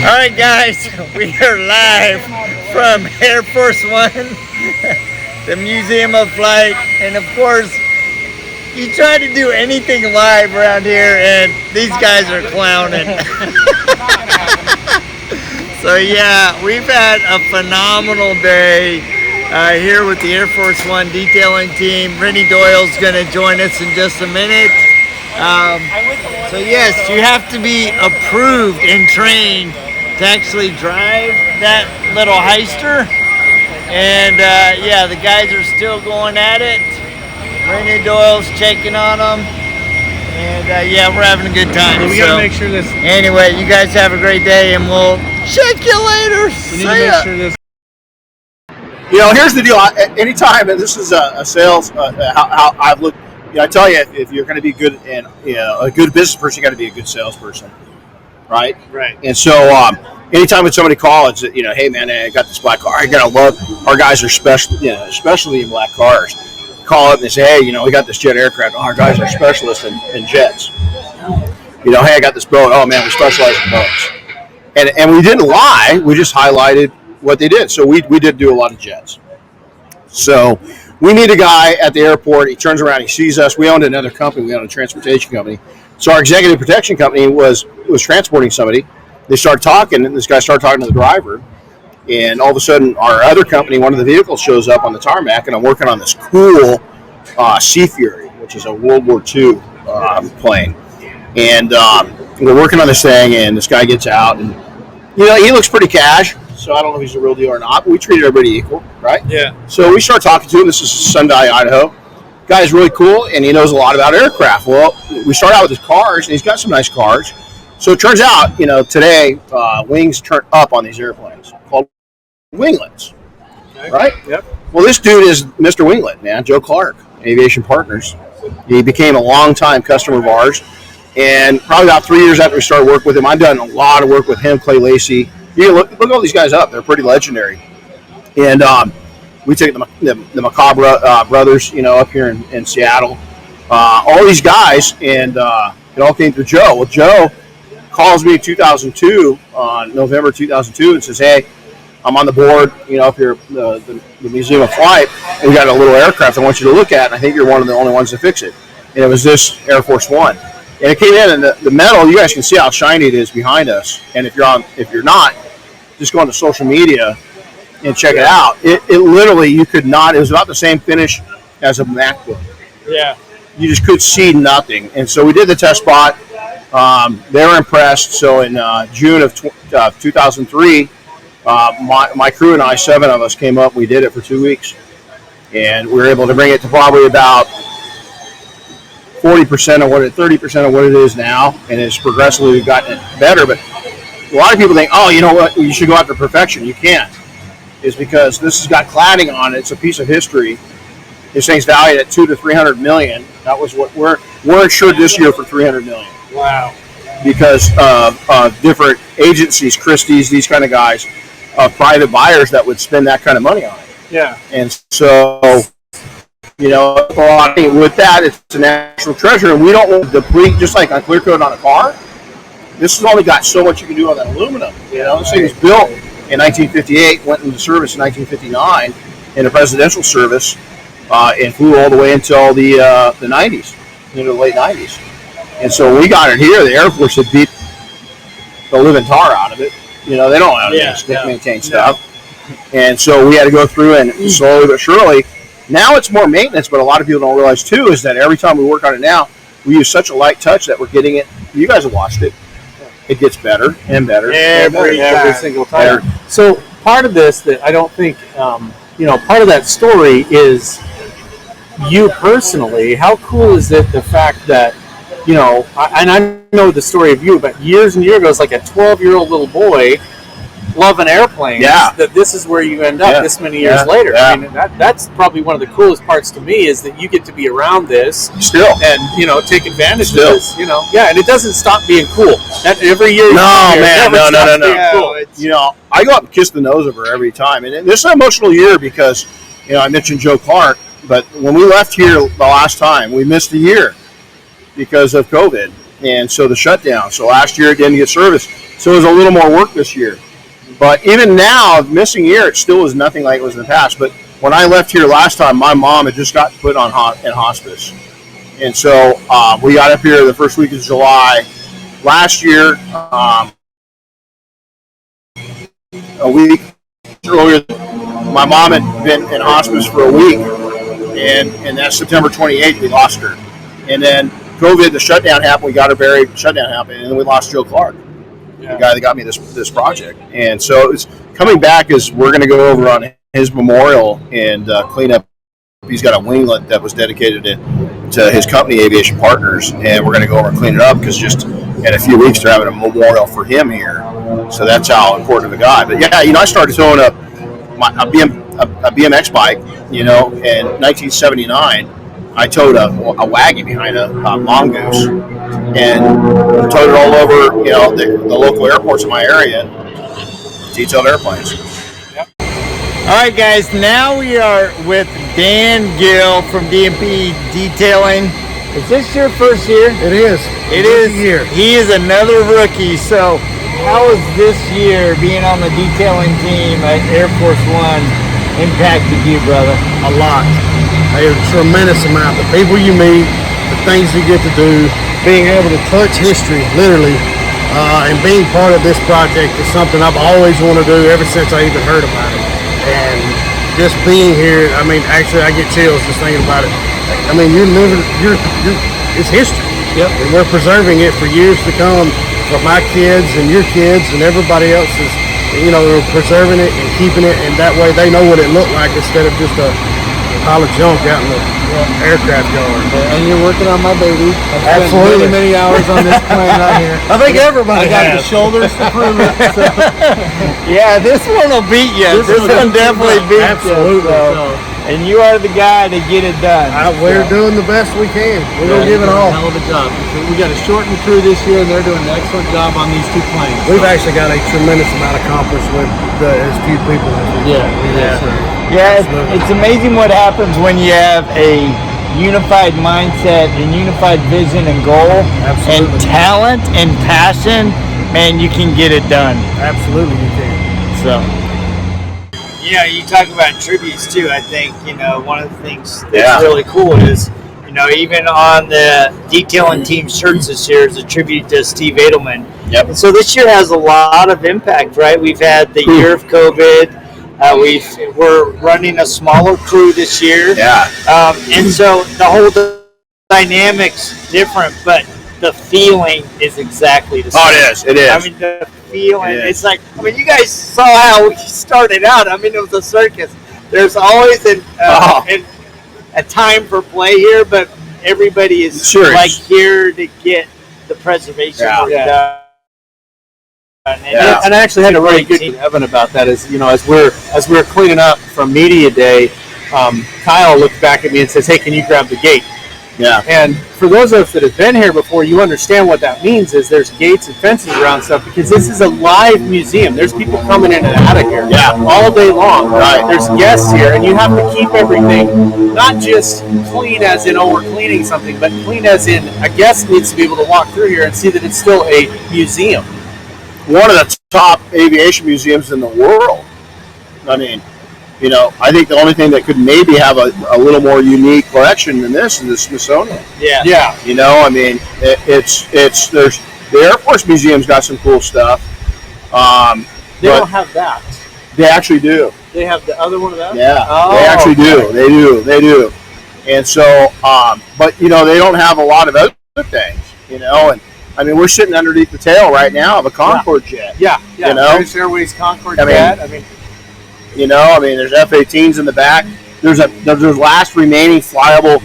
Alright guys, we are live from Air Force One, the Museum of Flight, and of course, you try to do anything live around here and these guys are clowning. So yeah, we've had a phenomenal day here with the Air Force One detailing team. Renny Doyle's going to join us in just a minute. So yes, you have to be approved and trained to actually drive that little heister. And yeah, the guys are still going at it. Renny Doyle's checking on them. And yeah, we're having a good time. So we gotta make sure this. Anyway, you guys have a great day and we'll check you later. We need to make sure this. You know, here's the deal. Anytime, and this is a sales, how I've looked, you know, I tell you, if you're going to be good and a good business person, you got to be a good salesperson, right? Right. And so, anytime when somebody calls, you know, hey man, I got this black car. I gotta love. Our guys are special, you know, especially in black cars. Call up and they say, hey, you know, we got this jet aircraft. Oh, our guys are specialists in jets. You know, hey, I got this boat. Oh man, we specialize in boats. And we didn't lie. We just highlighted what they did. So we did do a lot of jets. So we meet a guy at the airport. He turns around. He sees us. We owned another company. We owned a transportation company. So our executive protection company was transporting somebody. They started talking, and this guy started talking to the driver. And all of a sudden, our other company, one of the vehicles shows up on the tarmac, and I'm working on this cool Sea Fury, which is a World War II plane. And we're working on this thing, and this guy gets out, and you know, he looks pretty cash. So I don't know if he's the real deal or not, but we treat everybody equal, right? Yeah. So we start talking to him. This is Sunday, Idaho. Guy's really cool, and he knows a lot about aircraft. Well, we start out with his cars, and he's got some nice cars. So it turns out, you know, today wings turn up on these airplanes called winglets, Okay. right? Yep. Well, this dude is Mr. Winglet, man, Joe Clark, Aviation Partners. He became a longtime customer of ours, and probably about 3 years after we started working with him, I've done a lot of work with him, Clay Lacey. You look all these guys up; they're pretty legendary. And we take the Macabre brothers, you know, up here in Seattle. All these guys, and it all came through Joe. Well, Joe calls me in 2002, on November 2002, and says, "Hey, I'm on the board, you know, up here the Museum of Flight, and we got a little aircraft I want you to look at, and I think you're one of the only ones to fix it." And it was this Air Force One. And it came in, and the metal, you guys can see how shiny it is behind us. And if you're not, just go on to social media and check it out. It literally, you could not, it was about the same finish as a MacBook. Yeah. You just could see nothing. And so we did the test spot. They were impressed. So in June of 2003, my crew and I, 7 of us, came up. We did it for 2 weeks. And we were able to bring it to probably about 40% of 30% of what it is now, and it's progressively gotten it better. But a lot of people think, oh, you know what, you should go after perfection. You can't. It's because this has got cladding on it. It's a piece of history. This thing's valued at $200 to $300 million. That was what we're insured this year for $300 million. Wow. Because of different agencies, Christie's, these kind of guys, private buyers that would spend that kind of money on it. Yeah. And so, you know, with that, it's a national treasure, and we don't want to deplete, just like on clear coat on a car. This has only got so much you can do on that aluminum. You know, this thing was built in 1958, went into service in 1959 in a presidential service, and flew all the way until the 90s, into the late 90s. And so when we got it here, the Air Force had beat the living tar out of it. You know, they don't know how to maintain stuff. And so we had to go through and slowly but surely. Now it's more maintenance, but a lot of people don't realize too is that every time we work on it now, we use such a light touch that we're getting it. You guys have watched it. It gets better and better every single time. Better. So part of this that I don't think, you know, part of that story is you personally. How cool is it the fact that, you know, and I know the story of you, but years and years ago, it's like a 12-year-old little boy loving airplanes. Yeah. That this is where you end up this many years later. Yeah. I mean, that's probably one of the coolest parts to me is that you get to be around this still, and you know, take advantage of this. You know, and it doesn't stop being cool. That every year. No. Cool. You know, I go up and kiss the nose of her every time, and this is an emotional year because, you know, I mentioned Joe Clark, but when we left here the last time, we missed a year because of COVID. and so the shutdown. So last year it didn't get service. So it was a little more work this year. But even now, missing year, it still is nothing like it was in the past. But when I left here last time, my mom had just got put on in hospice. And so we got up here the first week of July. Last year, a week earlier, my mom had been in hospice for a week. And that's September 28th, we lost her. And then COVID, the shutdown happened, we got her buried, shutdown happened, and then we lost Joe Clark, the guy that got me this project. And so it's coming back is we're going to go over on his memorial and clean up. He's got a winglet that was dedicated to his company, Aviation Partners, and we're going to go over and clean it up because just in a few weeks they're having a memorial for him here. So that's how important of a guy. But yeah, I started towing a BMX bike, in 1979. I towed a wagon behind a mongoose and towed it all over, the local airports in my area, detailed airplanes. Yep. All right, guys, now we are with Dan Gill from DMP Detailing. Is this your first year? It is. It is. Year. He is another rookie. So how has this year being on the detailing team at Air Force One impacted you, brother? A lot. A tremendous amount. The people you meet, the things you get to do, being able to touch history, literally, and being part of this project is something I've always wanted to do ever since I even heard about it. And just being here, actually I get chills just thinking about it. You're living, it's history. Yep. And we're preserving it for years to come for my kids and your kids and everybody else's. We're preserving it and keeping it, and that way they know what it looked like instead of just a pile of junk out in the aircraft yard. And you're working on my baby. I've Absolutely. spent many hours on this plane right here. I think everybody I got has. the shoulders to prove it. So. Yeah, this one will beat you. This one definitely beats Absolutely. you. And you are the guy to get it done. We're doing the best we can. We're going to give it all. Hell of a job. We got a shortened crew this year, and they're doing an excellent job on these two planes. We've actually got a tremendous amount accomplished with as few people as we Yeah, it's amazing what happens when you have a unified mindset and unified vision and goal. Absolutely. And talent and passion. Man, you can get it done. Absolutely, you can. So, you talk about tributes too. I think, one of the things that's really cool is, even on the detailing team shirts this year is a tribute to Steve Edelman. Yep. And so this year has a lot of impact, right? We've had the year of COVID. We're running a smaller crew this year. Yeah. And so the whole dynamic's different, but the feeling is exactly the same. Oh, it is. It is. The feeling, it's like, you guys saw how we started out. It was a circus. There's always a time for play here, but everybody is here to get the preservation work done. And I actually had a really good to Evan about that. As as we're cleaning up from media day, Kyle looked back at me and says, "Hey, can you grab the gate?" Yeah. And for those of us that have been here before, you understand what that means is there's gates and fences around stuff because this is a live museum. There's people coming in and out of here all day long. Right. There's guests here, and you have to keep everything not just clean as in, we're cleaning something, but clean as in a guest needs to be able to walk through here and see that it's still a museum. One of the top aviation museums in the world. I think the only thing that could maybe have a little more unique collection than this is the Smithsonian. Yeah. It's there's the Air Force Museum's got some cool stuff. They don't have that. They actually do. They have the other one of that? Yeah. They actually do. They do. And so, but they don't have a lot of other things. And we're sitting underneath the tail right now of a Concorde jet. Yeah. British Airways Concorde jet. There's F-18s in the back. There's the last remaining flyable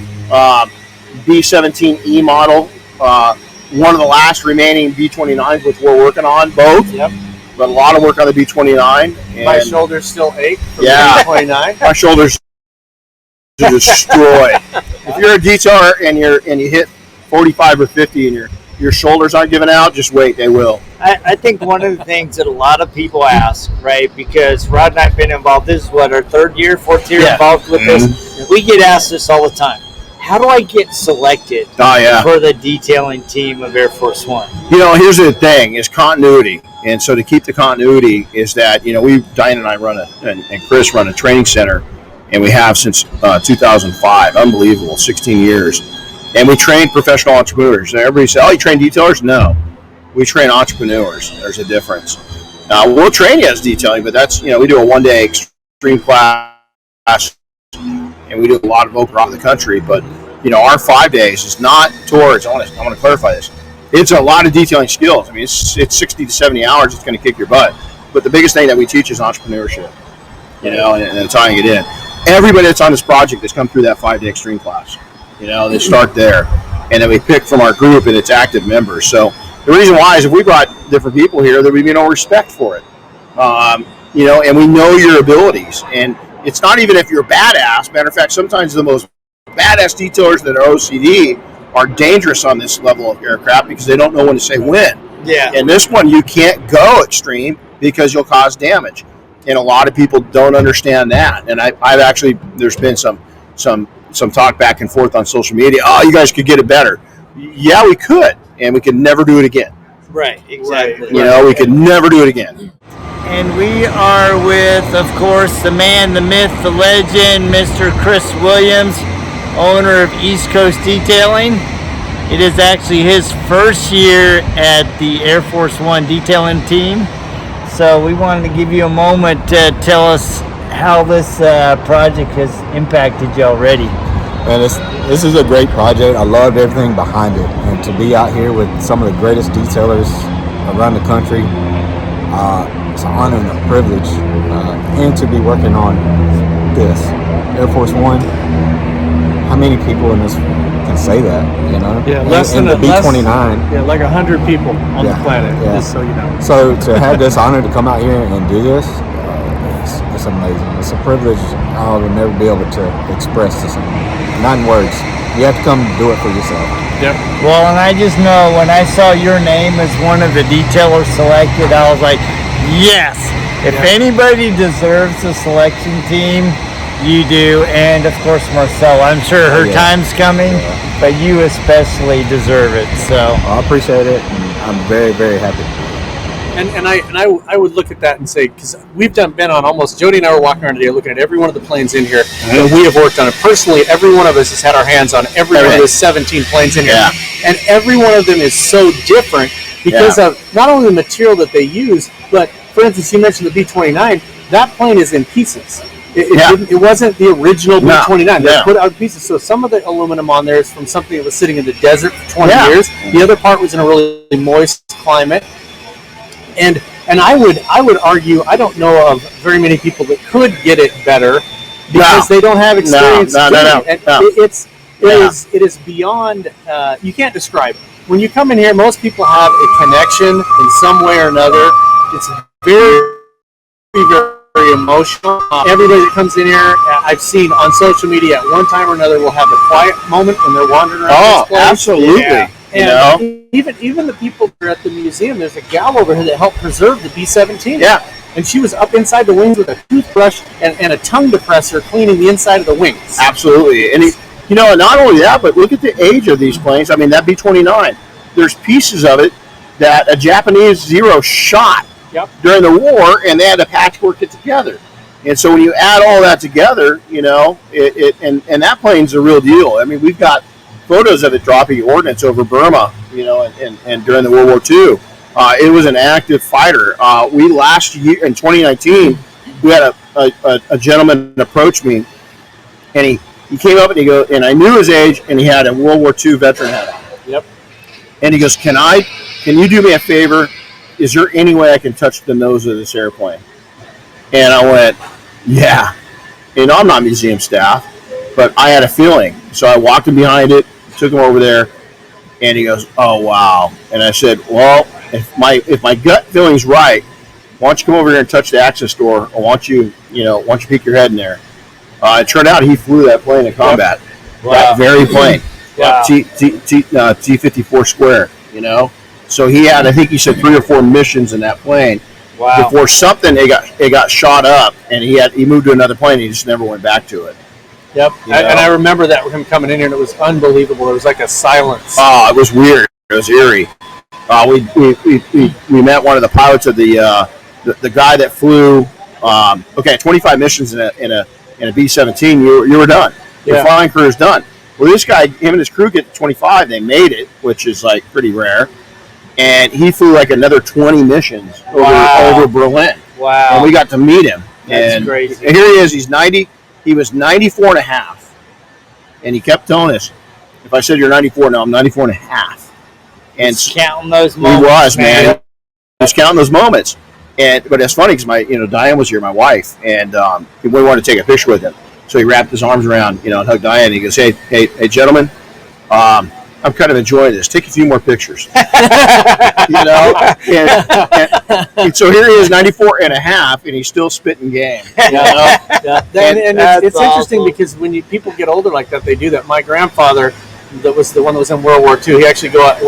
B-17E model. One of the last remaining B-29s, which we're working on, both. Yep. But a lot of work on the B-29. My shoulders still ache from the B-29. My shoulders are destroyed. If you're a detailer and you hit 45 or 50 and your shoulders aren't giving out, just wait, they will. I think one of the things that a lot of people ask, right, because Rod and I have been involved, this is what, our fourth year involved with this. We get asked this all the time. how do I get selected for the detailing team of Air Force One? Here's the thing: is continuity. And so to keep the continuity is that Diane and I and Chris run a training center, and we have since 2005. Unbelievable, 16 years, and we train professional entrepreneurs. And everybody says, "Oh, you train detailers?" No, we train entrepreneurs. There's a difference. We'll train you as detailing, but that's we do a 1-day extreme class, and we do a lot of over around the country. But our 5 days is not towards. I want to clarify this. It's a lot of detailing skills. I mean, it's 60 to 70 hours. It's going to kick your butt. But the biggest thing that we teach is entrepreneurship. And tying it in. Everybody that's on this project has come through that 5-day extreme class. They start there, and then we pick from our group and its active members. So the reason why is if we brought different people here, there would be no respect for it. And we know your abilities. And it's not even if you're badass. Matter of fact, sometimes the most badass detailers that are OCD are dangerous on this level of aircraft because they don't know when to say when. Yeah. And this one, you can't go extreme because you'll cause damage. And a lot of people don't understand that. And I've actually, there's been some talk back and forth on social media. Oh, you guys could get it better. Yeah, we could. And we could never do it again. Right, exactly. We could never do it again. And we are with, of course, the man, the myth, the legend, Mr. Chris Williams, owner of East Coast Detailing. It is actually his first year at the Air Force One detailing team. So we wanted to give you a moment to tell us how this project has impacted you already. And this is a great project. I loved everything behind it. And to be out here with some of the greatest detailers around the country, it's an honor and a privilege. And to be working on this. Air Force One, how many people in this can say that, Yeah, less than the B-29. Yeah, like 100 people on the planet, just so you know. So to have this honor to come out here and do this, it's amazing. It's a privilege I will never be able to express to someone. Not in words. You have to come do it for yourself. Yep. Well, and I just know when I saw your name as one of the detailers selected, I was like, yes, if anybody deserves a selection team, you do. And of course, Marcella, I'm sure her time's coming, but you especially deserve it. So I appreciate it. And I'm very, very happy. And I would look at that and say, because we've been on almost, Jody and I were walking around today looking at every one of the planes in here that we have worked on. And personally, every one of us has had our hands on every one of the 17 planes in here. Yeah. And every one of them is so different because of not only the material that they use, but for instance, you mentioned the B-29. That plane is in pieces. It wasn't the original B-29. They put out pieces. So some of the aluminum on there is from something that was sitting in the desert for 20 years. The other part was in a really moist climate. And I would argue, I don't know of very many people that could get it better because they don't have experience. It is beyond. You can't describe it. When you come in here, most people have a connection in some way or another. It's very, very emotional. Everybody that comes in here, I've seen on social media at one time or another will have a quiet moment when they're wandering around this place. Absolutely. Yeah. And even the people that are at the museum, there's a gal over here that helped preserve the B-17. Yeah. And she was up inside the wings with a toothbrush and a tongue depressor cleaning the inside of the wings. Absolutely. And not only that, but look at the age of these planes. I mean, that B-29, there's pieces of it that a Japanese Zero shot during the war, and they had to patchwork it together. And so when you add all that together, and that plane's a real deal. I mean, we've got photos of it dropping ordnance over Burma, and during the World War II. It was an active fighter. We last year, in 2019, we had a gentleman approach me, and he came up and I knew his age, and he had a World War II veteran hat on. Yep. And he goes, can you do me a favor? Is there any way I can touch the nose of this airplane? And I went, yeah. I'm not museum staff, but I had a feeling. So I walked him behind it, took him over there, and he goes, oh, wow. And I said, well, if my gut feeling's right, why don't you come over here and touch the access door, or why don't you peek your head in there? It turned out he flew that plane in combat. Wow. That very plane. Wow. T-54 square, So he had, I think he said 3 or 4 missions in that plane. Wow. Before something, it got shot up, and he moved to another plane, and he just never went back to it. Yep. You And know? I remember that him coming in here, and it was unbelievable. There was like a silence. Oh, it was weird. It was eerie. We met one of the pilots of the guy that flew. 25 missions in a B-17. You were done. Your flying career is done. Well, this guy, him and his crew get to 25. They made it, which is like pretty rare. And he flew like another 20 missions over Berlin. Wow. And we got to meet him. That's crazy. And here he is. He's 90. He was 94 and a half. And he kept telling us, if I said you're 94, no, I'm 94 and a half. And he's counting those moments. He was, man. He was counting those moments. But it's funny because Diane was here, my wife, and we wanted to take a picture with him. So he wrapped his arms around, and hugged Diane. And he goes, hey, gentlemen, I'm kind of enjoying this. Take a few more pictures. And so here he is, 94 and a half, and he's still spitting game. Yeah. And it's awesome. Interesting because when people get older like that, they do that. My grandfather, that was the one that was in World War II, he actually got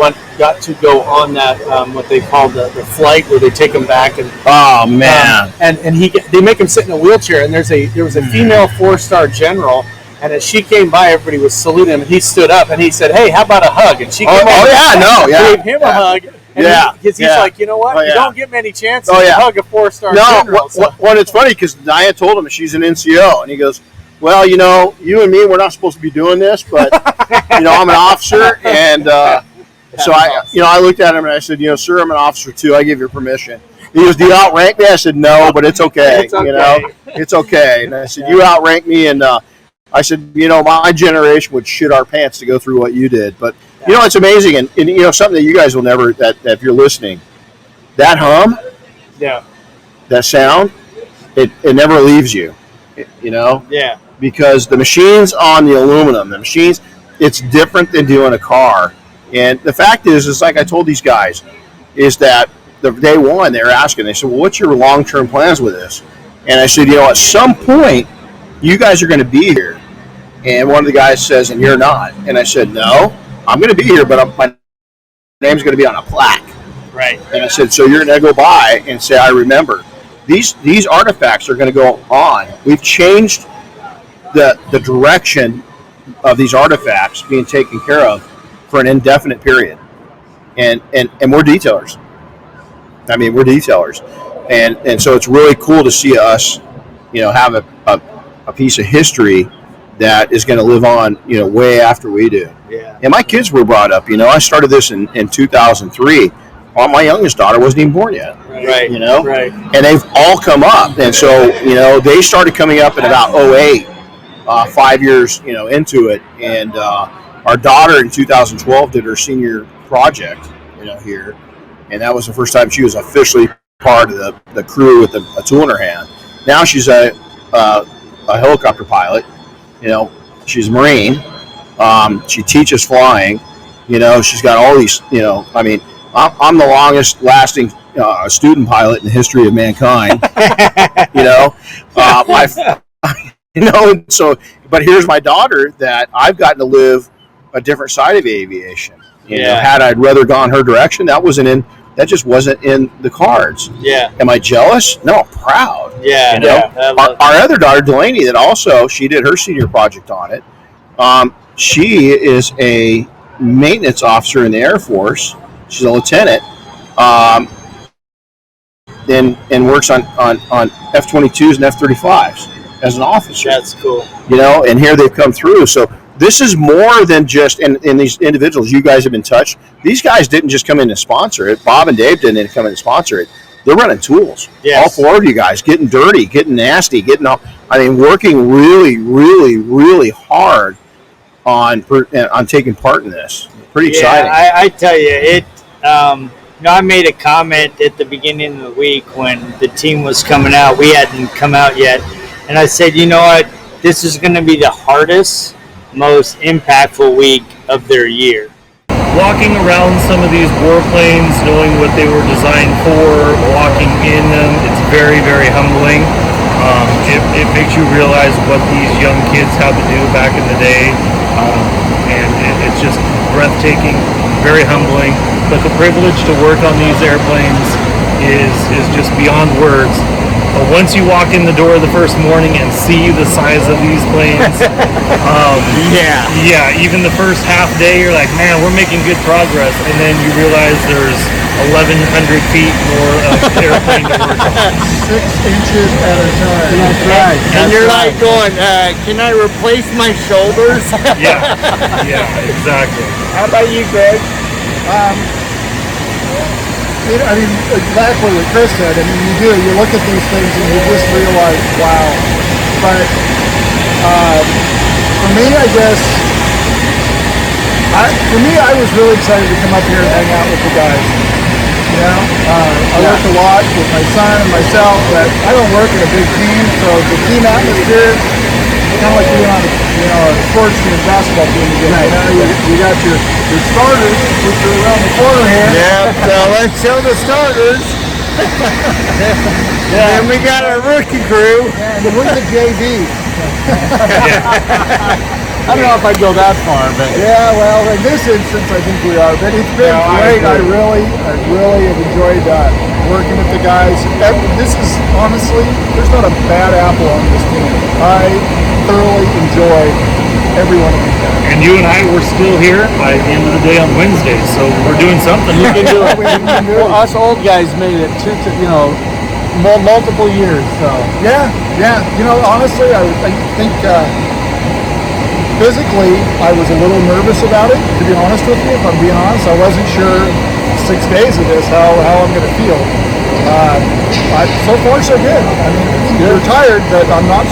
to go on that what they call the flight where they take him back and oh man, and they make him sit in a wheelchair, and there was a female 4-star general. And as she came by, everybody was saluting him, and he stood up and he said, "Hey, how about a hug?" And she gave him a hug. And he's like, you know what? You don't get many chances to hug a 4-star general. Well, it's funny because Diane told him she's an NCO, and he goes, "Well, you and me, we're not supposed to be doing this, but I'm an officer." And so I looked at him and I said, "Sir, I'm an officer too. I give you permission." He goes, "Do you outrank me?" I said, "No, but it's okay. It's okay." And I said, "You outrank me," and I said, my generation would shit our pants to go through what you did. But, it's amazing. And something that you guys will never, that if you're listening, that hum, that sound, it never leaves you, Yeah. Because the machines on the aluminum, it's different than doing a car. And the fact is like I told these guys, is that the day one, they were asking, they said, well, what's your long-term plans with this? And I said, at some point, you guys are going to be here. And one of the guys says, and you're not. And I said, no, I'm going to be here, but my name's going to be on a plaque. Right. And I said, so you're going to go by and say, I remember. These artifacts are going to go on. We've changed the direction of these artifacts being taken care of for an indefinite period. And we're detailers. I mean, we're detailers. And so it's really cool to see us, have a piece of history that is going to live on, way after we do. Yeah. And my kids were brought up, I started this in 2003. Well, my youngest daughter wasn't even born yet. Right. Right. And they've all come up. And so, they started coming up in about 2008, 5 years, into it. And our daughter in 2012 did her senior project, here. And that was the first time she was officially part of the crew with a tool in her hand. Now she's a helicopter pilot. She's a Marine. She teaches flying. She's got all these, I'm the longest lasting student pilot in the history of mankind. So, but here's my daughter that I've gotten to live a different side of aviation. Had I'd rather gone her direction, that just wasn't in the cards. Yeah. Am I jealous? No, I'm proud. Yeah. Our other daughter, Delaney, that also, she did her senior project on it. She is a maintenance officer in the Air Force. She's a lieutenant. And works on F-22s and F-35s as an officer. That's cool. And here they've come through. So this is more than just, and these individuals, you guys have been touched. These guys didn't just come in and sponsor it. Bob and Dave didn't come in and sponsor it. They're running tools. Yes. All four of you guys getting dirty, getting nasty, working really, really, really hard on taking part in this. Pretty exciting. I tell you, I made a comment at the beginning of the week when the team was coming out. We hadn't come out yet. And I said, you know what? This is going to be the hardest, most impactful week of their year. Walking around some of these warplanes, knowing what they were designed for, walking in them, it's very, very humbling. It makes you realize what these young kids had to do back in the day. And it's just breathtaking, very humbling. But the privilege to work on these airplanes is just beyond words. But once you walk in the door the first morning and see the size of these planes, yeah, even the first half day, you're like, man, we're making good progress. And then you realize there's 1,100 feet more of airplane to work on. 6 inches at a time. That's right. And you're like going, can I replace my shoulders? Yeah, exactly. How about you, Greg? I mean, exactly what Chris said. I mean, you look at these things and you just realize, wow. But for me, I guess, I was really excited to come up here and hang out with the guys. You know, I work a lot with my son and myself, but I don't work in a big team, so the team atmosphere, kind of like being on a sports team, basketball team again. You got your starters, which are around the corner here. Yeah, so let's show the starters. And we got our rookie crew. And we're the JV. I don't know if I'd go that far, but Yeah, well, in this instance, I think we are. But it's been great. I really have enjoyed working with the guys. This is honestly, there's not a bad apple on this team. I thoroughly enjoy every one of these guys. And you and I were still here by the end of the day on Wednesday, so we're doing something. we can do it. Well, us old guys made it multiple years. So Yeah. You know, honestly, I think physically, I was a little nervous about it, to be honest with you. If I'm being honest, I wasn't sure 6 days of this how I'm going to feel. So far, so good. I mean, you're tired, but I'm not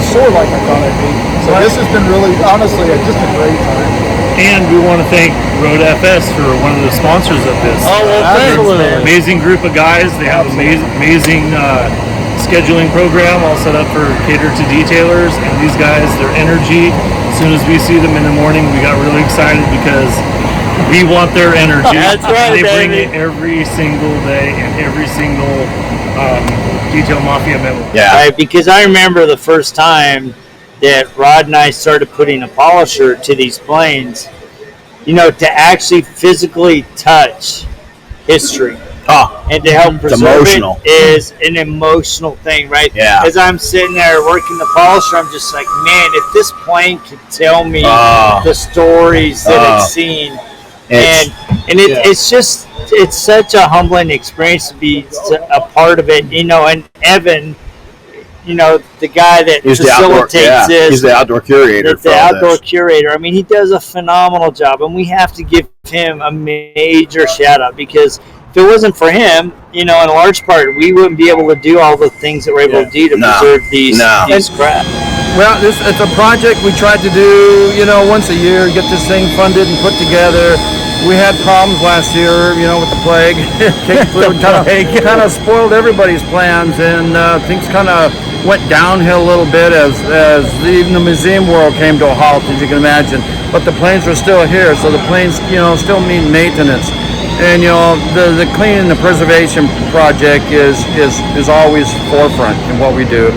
sore like I thought I'd be. So this has been really, honestly, just a great time. And we want to thank RoadFS for one of the sponsors of this. Oh, well, thanks, man. Amazing group of guys. They have amazing scheduling program all set up for cater to detailers. And these guys, their energy, as soon as we see them in the morning, we got really excited because we want their energy. That's right, They bring baby. it every single day and every single Detail Mafia memoir. Yeah. Right, because I remember the first time that Rod and I started putting a polisher to these planes, to actually physically touch history and to help preserve emotional. it is an emotional thing, right? Yeah. As I'm sitting there working the polisher, I'm just like, man, if this plane could tell me the stories that it's seen, it's such a humbling experience to be a part of it, and Evan, the guy that facilitates this. He's the outdoor curator. The outdoor curator. I mean, he does a phenomenal job, and we have to give him a major shout out because if it wasn't for him, in large part, we wouldn't be able to do all the things that we're able to do to preserve these crafts. Well, it's a project we tried to do, once a year, get this thing funded and put together. We had problems last year, with the plague. Kind of spoiled everybody's plans, and things kind of went downhill a little bit as even the museum world came to a halt, as you can imagine. But the planes were still here, so the planes, still need maintenance. And the cleaning and the preservation project is always forefront in what we do.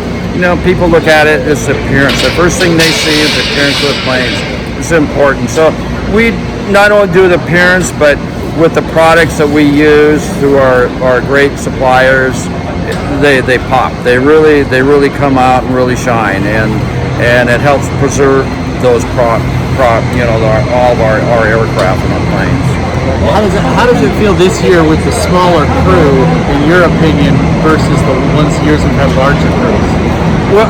People look at it as appearance. The first thing they see is the appearance of the planes. It's important. So we not only do the appearance, but with the products that we use through our great suppliers, they pop. They really come out and really shine, and it helps preserve those all of our aircraft and our planes. how does it feel this year with the smaller crew, in your opinion, versus the years we've had larger crews? Well,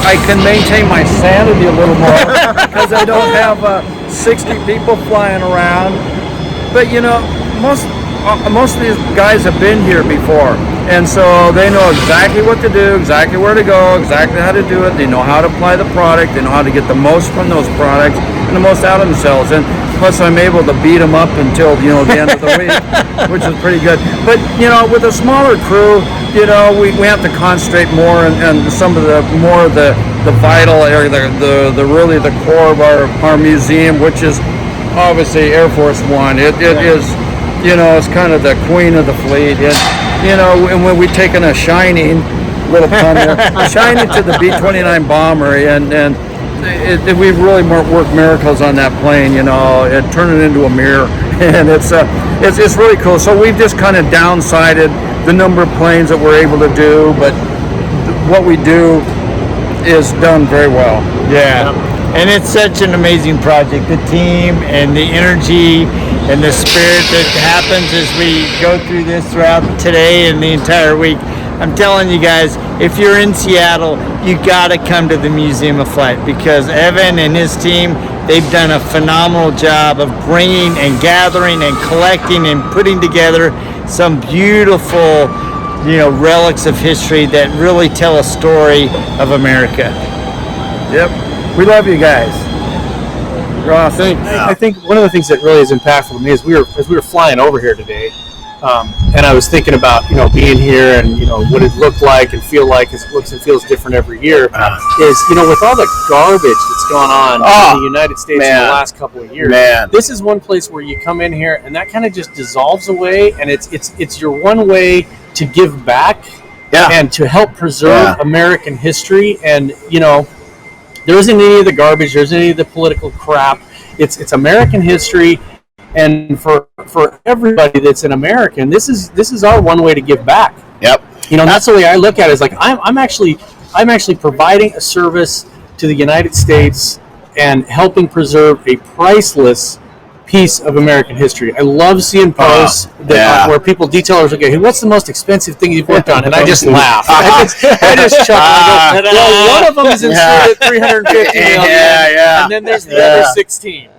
I can maintain my sanity a little more because I don't have 60 people flying around. But most of these guys have been here before, and so they know exactly what to do, exactly where to go, exactly how to do it. They know how to apply the product. They know how to get the most from those products and the most out of themselves. And plus, I'm able to beat them up until the end of the week, which is pretty good. But with a smaller crew, we have to concentrate more and some of the vital area, the core of our museum, which is obviously Air Force One. It is, it's kind of the queen of the fleet. And when we've taken a shining little pun there, shining to the B-29 bomber, and we've really worked miracles on that plane, and turn it into a mirror, and it's really cool. So we've just kind of downsided the number of planes that we're able to do, but what we do is done very well. Yeah. And it's such an amazing project. The team and the energy and the spirit that happens as we go through this throughout today and the entire week. I'm telling you guys, if you're in Seattle, you gotta come to the Museum of Flight, because Evan and his team, they've done a phenomenal job of bringing and gathering and collecting and putting together some beautiful, relics of history that really tell a story of America. Yep. We love you guys. You're awesome. I think one of the things that really is impactful to me is as we were flying over here today, and I was thinking about being here and what it looked like and feel like, as it looks and feels different every year. Is with all the garbage that's gone on in the United States in the last couple of years. This is one place where you come in here and that kind of just dissolves away, and it's your one way to give back and to help preserve American history. And there isn't any of the garbage, there isn't any of the political crap. It's American history. And for everybody that's an American, this is our one way to give back. Yep. That's the way I look at it. Is like I'm actually providing a service to the United States and helping preserve a priceless piece of American history. I love seeing posts where people, detailers, are going, "What's the most expensive thing you've worked on?" And I just laugh. I just chuckle. I go, well, one of them is insured at $350 million, and then there's the other 16. And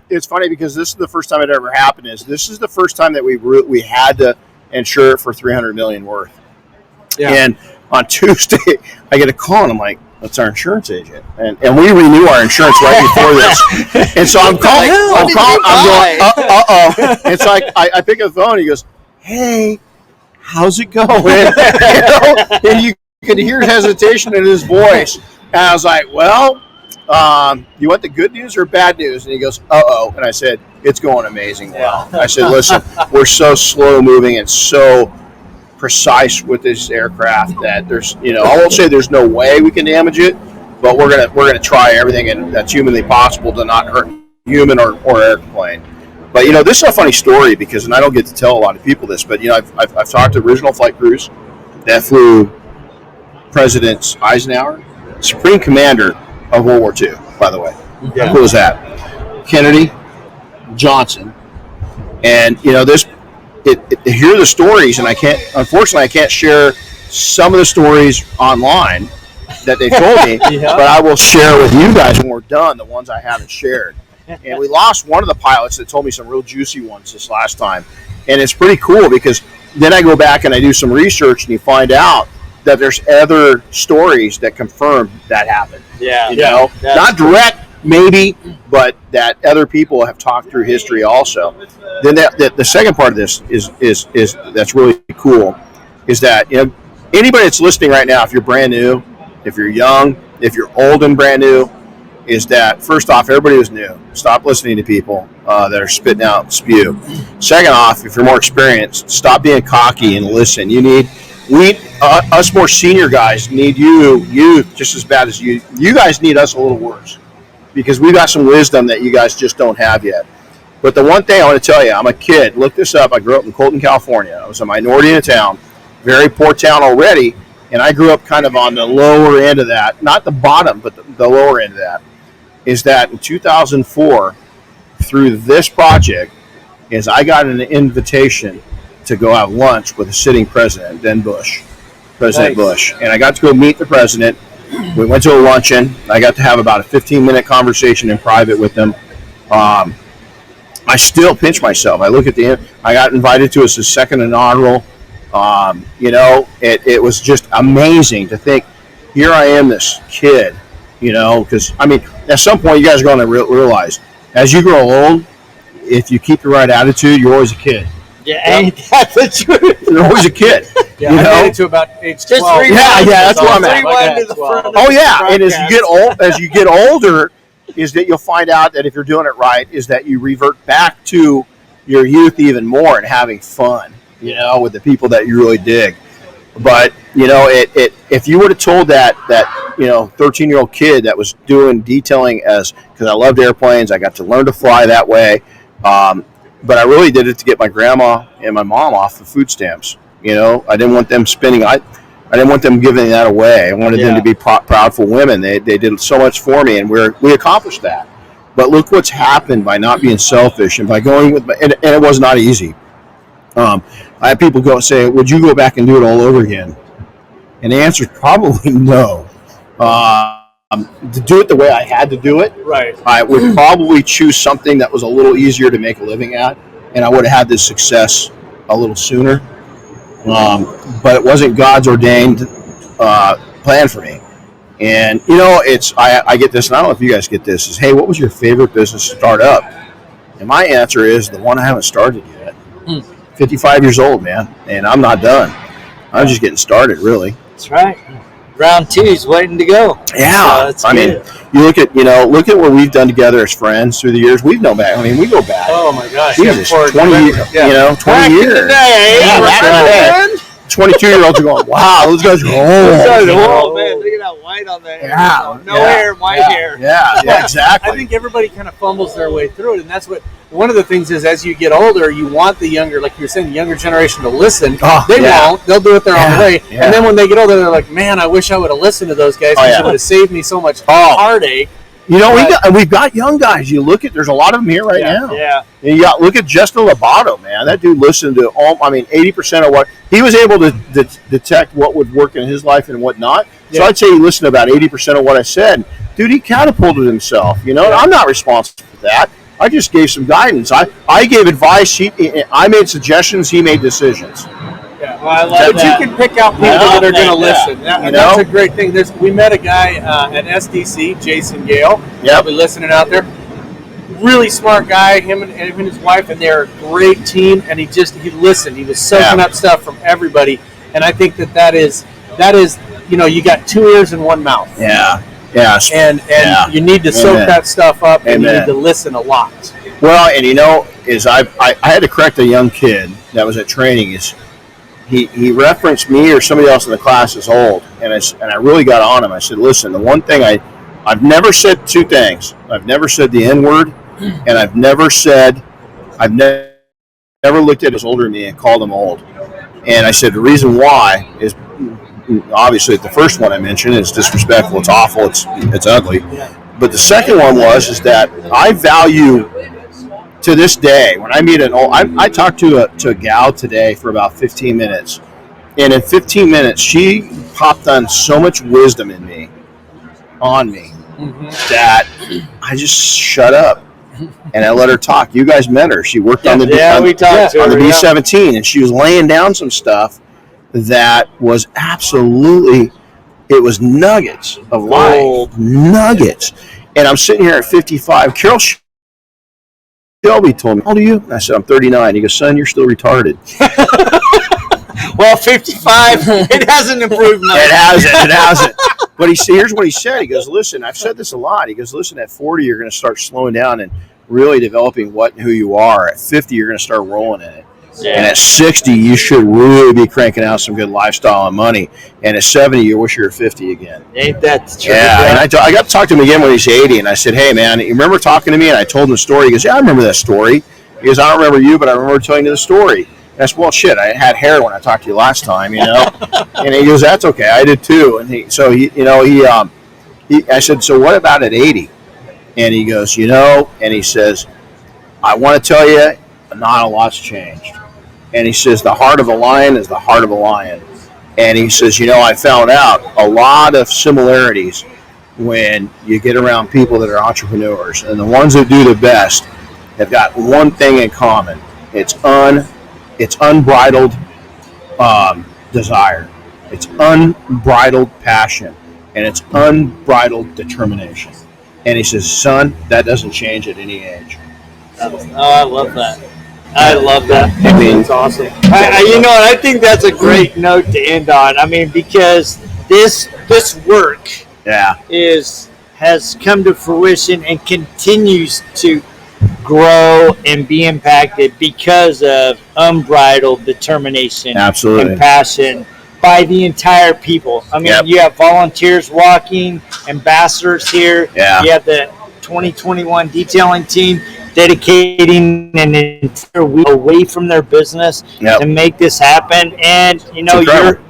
it's funny because this is the first time it ever happened. This is the first time that we had to insure it for $300 million worth. Yeah. And on Tuesday, I get a call and I'm like, "That's our insurance agent," and we renew our insurance right before this. And so I'm calling. I'm going, uh-oh. It's like I pick up the phone. And he goes, "Hey, how's it going?" And you could hear hesitation in his voice. And I was like, "Well, you want the good news or bad news?" And he goes, "Uh-oh." And I said, "It's going amazing well." I said, "Listen, we're so slow moving and so precise with this aircraft that there's, I won't say there's no way we can damage it, but we're gonna try everything that's humanly possible to not hurt human or airplane." But this is a funny story because, and I don't get to tell a lot of people this, but I've talked to original flight crews that flew President Eisenhower, Supreme Commander of World War II, by the way. Yeah. How cool is that? Kennedy, Johnson, and this. Hear the stories, and unfortunately I can't share some of the stories online that they told me, but I will share with you guys when we're done the ones I haven't shared. And we lost one of the pilots that told me some real juicy ones this last time, and it's pretty cool because then I go back and I do some research and you find out that there's other stories that confirm that happened. Not direct maybe, but that other people have talked through history also. Then the second part of this is that's really cool is that anybody that's listening right now, if you're brand new, if you're young, if you're old and brand new, is that first off, everybody was new. Stop listening to people that are spitting out spew. Second off, if you're more experienced, stop being cocky and listen. Us more senior guys need you just as bad as you. You guys need us a little worse, because we got some wisdom that you guys just don't have yet. But the one thing I want to tell you, I'm a kid. Look this up. I grew up in Colton, California. I was a minority in a town, very poor town already, and I grew up kind of on the lower end of that. Not the bottom, but the lower end of that. Is that in 2004, through this project, is I got an invitation to go have lunch with a sitting president, President Bush. And I got to go meet the president. We went to a luncheon. I got to have about a 15-minute conversation in private with him. I still pinch myself. I look at I got invited to his second inaugural. It was just amazing to think, here I am, this kid, because, at some point you guys are going to realize, as you grow old, if you keep the right attitude, you're always a kid. Yeah, ain't that the truth? You're always a kid. I made it to about age 12. That's where I'm at. Oh yeah, and as you get older, is that you'll find out that if you're doing it right, is that you revert back to your youth even more and having fun, with the people that you really dig. But if you would have told that 13-year-old kid that was doing detailing because I loved airplanes, I got to learn to fly that way. but I really did it to get my grandma and my mom off the food stamps. You know, I didn't want them spending. I didn't want them giving that away. I wanted them to be proudful women. They did so much for me, and we accomplished that. But look what's happened by not being selfish and by going with and it was not easy. I had people go and say, "Would you go back and do it all over again?" And the answer is probably no. To do it the way I had to do it, Right. I would probably choose something that was a little easier to make a living at, and I would have had this success a little sooner. But it wasn't God's ordained plan for me. And you know, I get this, and I don't know if you guys get this. Is, hey, what was your favorite business to start up? And my answer is the one I haven't started yet. 55 years old, man, and I'm not done. I'm just getting started, really. That's right. Round 2 is waiting to go. Yeah, So I mean, you look at what we've done together as friends through the years. We've known back. I mean, we go back. Oh my gosh. Jesus, Yeah, 20 years. yeah. You know, 20 years. Yeah, back in the day. 22-year-olds are going, wow, those guys are old. Oh man, look at that white on there. Yeah, No hair, white hair. Yeah, exactly. I think everybody kind of fumbles their way through it, and that's what one of the things is. As you get older, you want the younger, like you were saying, the younger generation to listen. They won't; they'll do it their own way. Yeah. And then when they get older, they're like, "Man, I wish I would have listened to those guys because it would have saved me so much heartache." You know, we've got young guys. You look at, there's a lot of them here right now. Yeah. And you got, look at Justin Lobato, man. That dude listened to 80% of what he was able to detect what would work in his life and what not. So I'd say he listened to about 80% of what I said. Dude, he catapulted himself. You know, I'm not responsible for that. I just gave some guidance. I gave advice. I made suggestions. He made decisions. Yeah, well, I love that. You can pick out people that are going to listen. That's a great thing. We met a guy at SDC, Jason Gill. Yeah, be listening out there. Really smart guy. Him and his wife, and they're a great team. And he listened. He was soaking up stuff from everybody. And I think that is you know, you got 2 ears and 1 mouth. Yeah. Yes. And you need to soak that stuff up, and you need to listen a lot. Well, and you know, I had to correct a young kid that was at training. He referenced me or somebody else in the class as old, and I really got on him. I said, listen, the one thing I've never said 2 things. I've never said the N-word, and I've never looked at his older than me and called him old. And I said the reason why is obviously the first one I mentioned is disrespectful. It's awful. It's ugly. But the second one is that I value, to this day, when I meet I talked to a gal today for about 15 minutes, and in 15 minutes she popped on so much wisdom on me, that I just shut up and I let her talk. You guys met her. She worked on the B-17, and she was laying down some stuff that was absolutely, it was nuggets of life, nuggets. And I'm sitting here at 55. Carol Shelby told me, how old are you? And I said, I'm 39. He goes, son, you're still retarded. Well, 55, it hasn't improved much. It hasn't. But here's what he said. He goes, listen, I've said this a lot. He goes, listen, at 40, you're going to start slowing down and really developing what and who you are. At 50, you're going to start rolling in it. Yeah. And at 60, you should really be cranking out some good lifestyle and money. And at 70, you wish you were 50 again. Ain't that true? Yeah, and I got to talk to him again when he's 80, and I said, hey, man, you remember talking to me? And I told him the story. He goes, yeah, I remember that story. He goes, I don't remember you, but I remember telling you the story. And I said, well, shit, I had hair when I talked to you last time, you know. And he goes, that's okay, I did too. And I said, so what about at 80? And he goes, and he says, I want to tell you, not a lot's changed. And he says, the heart of a lion is the heart of a lion. And he says, I found out a lot of similarities when you get around people that are entrepreneurs. And the ones that do the best have got one thing in common. It's unbridled desire. It's unbridled passion. And it's unbridled determination. And he says, son, that doesn't change at any age. Oh, I love that. I love that. I mean, it's awesome. I think that's a great note to end on. I mean, because this work has come to fruition and continues to grow and be impacted because of unbridled determination and passion by the entire people. I mean, you have volunteers walking, ambassadors here. Yeah. You have the 2021 detailing team. dedicating an entire week away from their business to make this happen. And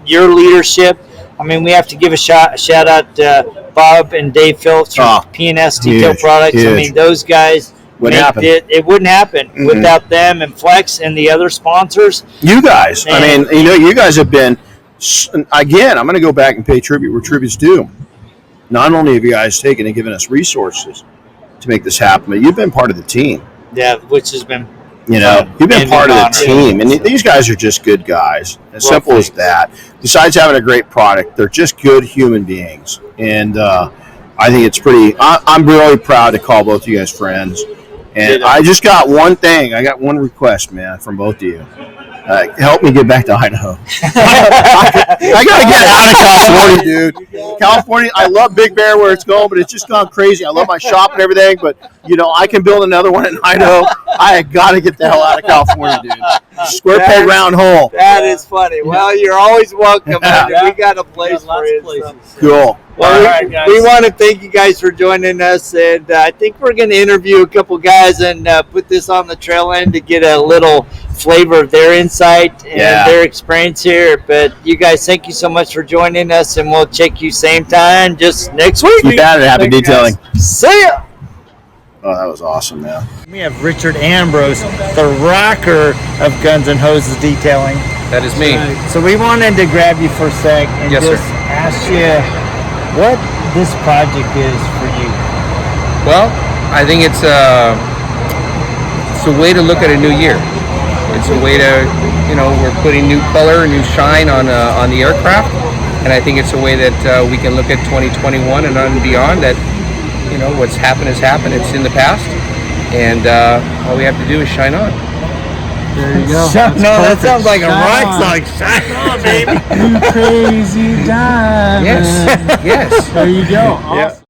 your leadership. I mean, we have to give a shout out to Bob and Dave Phillips from P&S Detail Products. I mean, those guys. It wouldn't happen without them and Flex and the other sponsors. You guys, I mean, you guys have been, again, I'm going to go back and pay tribute where tribute's due. Not only have you guys taken and given us resources to make this happen, but you've been part of the team. Yeah, which has been, you've been part of the team. And these guys are just good guys. As simple as that. Besides having a great product, they're just good human beings. And I think it's pretty, I'm really proud to call both of you guys friends. And I just got one thing. I got one request, man, from both of you. Help me get back to Idaho. I got to get out of California, dude. California, I love Big Bear where it's going, but it's just gone crazy. I love my shop and everything, but, I can build another one in Idaho. I got to get the hell out of California, dude. Square peg, round hole. That is funny. Well, you're always welcome. We got a place for you. Cool. Well, we want to thank you guys for joining us, and I think we're going to interview a couple guys and put this on the trail end to get a little flavor of their insight and their experience here. But you guys, thank you so much for joining us, and we'll check you same time just next week. You got it. Happy detailing. See ya. Oh, that was awesome, man. We have Richard Ambrose, the rocker of Guns and Hoses Detailing. That is me. So we wanted to grab you for a sec and just ask you what this project is for you. Well, I think it's a way to look at a new year. It's a way to, we're putting new color, new shine on the aircraft, and I think it's a way that we can look at 2021 and on and beyond. That what's happened has happened. It's in the past, and all we have to do is shine on. There you go. That sounds like a rock song. Shine on, baby. You crazy diamond. Yes. There you go. Awesome.